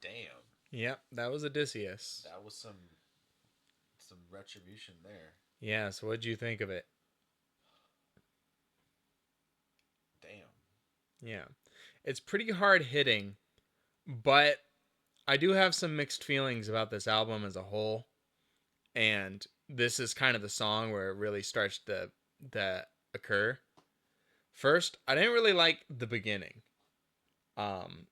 Damn. Yep, that was Odysseus. That was some retribution there. Yeah, so what'd you think of it? Damn. Yeah. It's pretty hard hitting, but I do have some mixed feelings about this album as a whole. And this is kind of the song where it really starts to occur. First, I didn't really like the beginning. Um,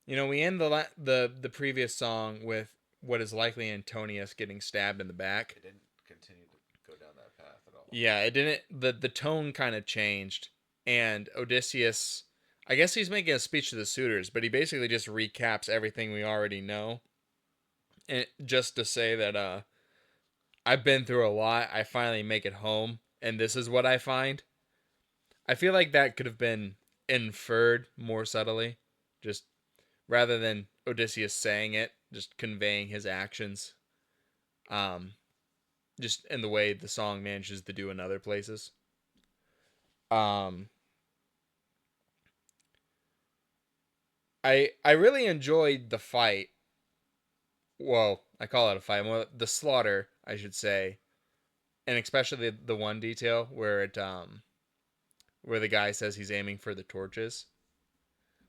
we end the previous song with what is likely Antonius getting stabbed in the back. It didn't continue to go down that path at all. Yeah, it didn't. The tone kind of changed, and Odysseus, I guess he's making a speech to the suitors, but he basically just recaps everything we already know, and just to say that I've been through a lot. I finally make it home, and this is what I find. I feel like that could have been inferred more subtly, just rather than Odysseus saying it, just conveying his actions. Um, just in the way the song manages to do in other places. Um, I really enjoyed the fight. Well, I call it a fight. Well, the slaughter, I should say, and especially the one detail where the guy says he's aiming for the torches.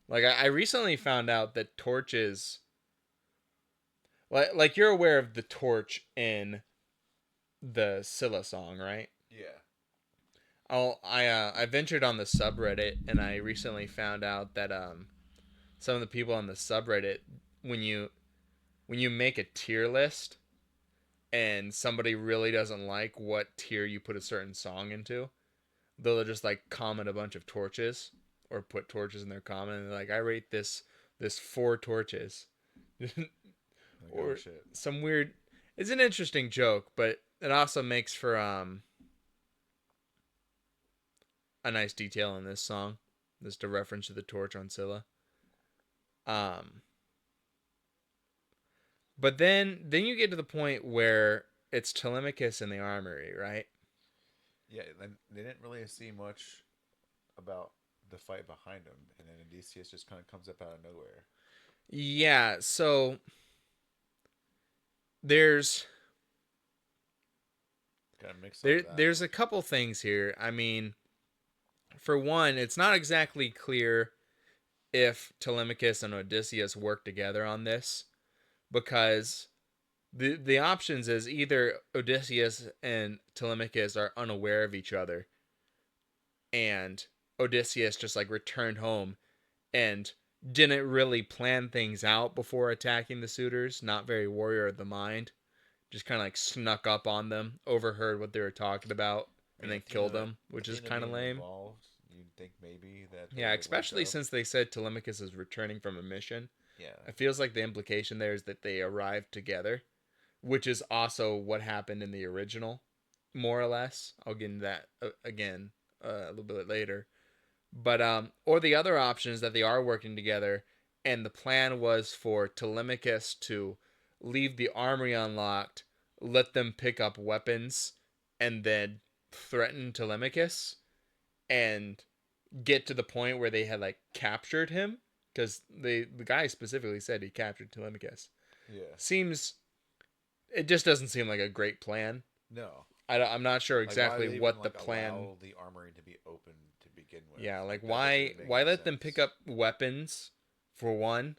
Like I recently found out that torches, like you're aware of the torch in the Scylla song, right? Yeah. I ventured on the subreddit and I recently found out that some of the people on the subreddit, when you when you make a tier list and somebody really doesn't like what tier you put a certain song into, they'll just like comment a bunch of torches or put torches in their comment and they're like, I rate this 4 torches. Like, oh Or shit. some weird, it's an interesting joke, but it also makes for a nice detail in this song. Just a reference to the torch on Scylla. Um but then you get to the point where it's Telemachus in the armory, right? Yeah, then they didn't really see much about the fight behind him, and then Odysseus just kind of comes up out of nowhere. Yeah, so there's Got a mix up there with that there's one. a couple things here. I mean, for one, it's not exactly clear if Telemachus and Odysseus work together on this because the options is either Odysseus and Telemachus are unaware of each other and Odysseus just like returned home and didn't really plan things out before attacking the suitors, not very warrior of the mind, just kind of like snuck up on them, overheard what they were talking about, I and mean, then killed them, which is Athena kind of being lame. involved, you'd think maybe that they Yeah, would link especially up. since they said Telemachus is returning from a mission. Yeah. It feels like the implication there is that they arrived together, which is also what happened in the original, more or less. I'll get into that again a little bit later. But or the other option is that they are working together, and the plan was for Telemachus to leave the armory unlocked, let them pick up weapons, and then threaten Telemachus and get to the point where they had like captured him because the guy specifically said he captured Telemachus. Yeah. Seems it just doesn't seem like a great plan. No. I'm not sure Like, why exactly would they even what the like plan. allow the armory to be open to begin with? Yeah, like Like, that doesn't why even make why any let them pick sense. up weapons for one?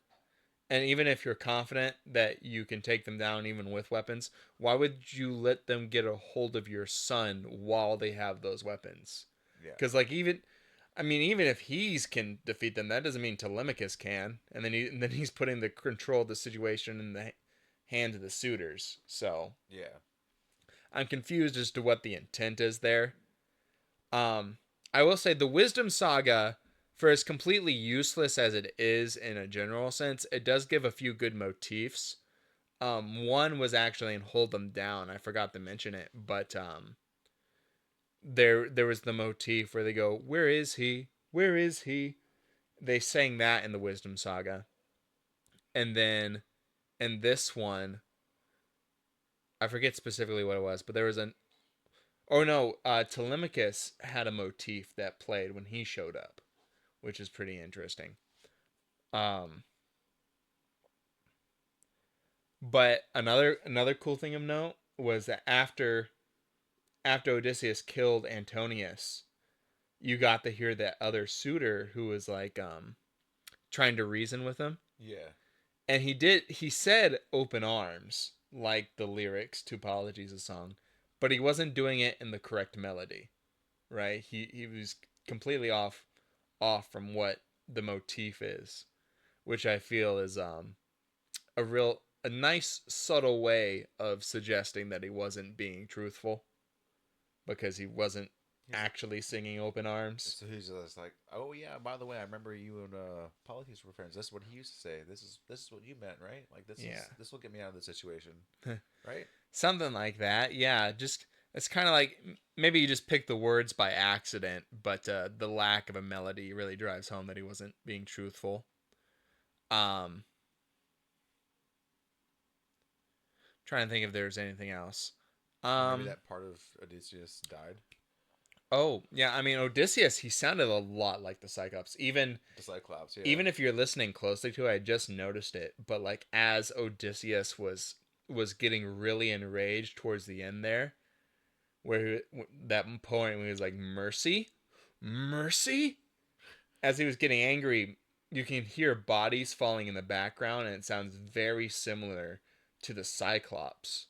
And even if you're confident that you can take them down even with weapons, why would you let them get a hold of your son while they have those weapons? Yeah. Because like even if he's can defeat them, that doesn't mean Telemachus can. And then he's putting the control of the situation in the hands of the suitors. So Yeah. I'm confused as to what the intent is there. Um, I will say the Wisdom Saga, for as completely useless as it is in a general sense, it does give a few good motifs. One was actually in Hold Them Down. I forgot to mention it, but there was the motif where they go, "Where is he? Where is he?" They sang that in the Wisdom Saga, and then in this one, I forget specifically what it was, but there was an oh no, Telemachus had a motif that played when he showed up, which is pretty interesting. Um, But another cool thing of note was that after Odysseus killed Antonius, you got to hear that other suitor who was like trying to reason with him. Yeah. And he said open arms, like the lyrics to Apologies a song, but he wasn't doing it in the correct melody, right? He was completely off from what the motif is, which I feel is a nice subtle way of suggesting that he wasn't being truthful because he wasn't He's actually singing open arms. so he's just like, oh yeah, by the way, I remember you and Polytheus were friends. This is what he used to say. This is what you meant, right? Like Yeah. this will get me out of this situation, right? Something like that. Yeah, just it's kind of like maybe you just picked the words by accident, but the lack of a melody really drives home that he wasn't being truthful. Um, trying to think if there's anything else. Maybe Um, that part of Odysseus died. oh yeah, I mean Odysseus, he sounded a lot like the Cyclops. The Cyclops, yeah. Even if you're listening closely to it, I just noticed it. But like as Odysseus was getting really enraged towards the end there, where that point when he was like mercy, mercy, as he was getting angry, you can hear bodies falling in the background, and it sounds very similar to the Cyclops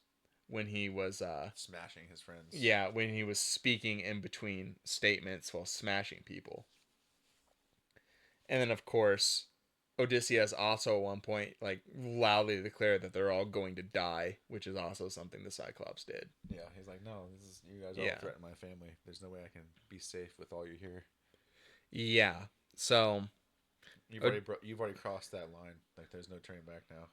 when he was Smashing his friends. yeah, when he was speaking in between statements while smashing people. And then of course Odysseus also at one point like loudly declared that they're all going to die, which is also something the Cyclops did. Yeah, he's like, no, this is you guys all Yeah. threaten my family. There's no way I can be safe with all you here. Yeah. So You've already crossed that line. Like there's no turning back now.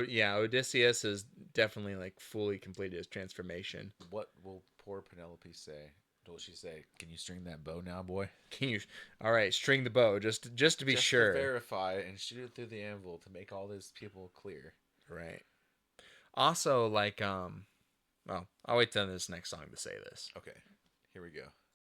Yeah, Odysseus has definitely like fully completed his transformation. What will poor Penelope say? Will she say, "Can you string that bow now, boy"? Can you? All right, string the bow just to be Just sure. to verify and shoot it through the anvil to make all these people clear. Right. Also, like well, I'll wait till this next song to say this. Okay, here we go.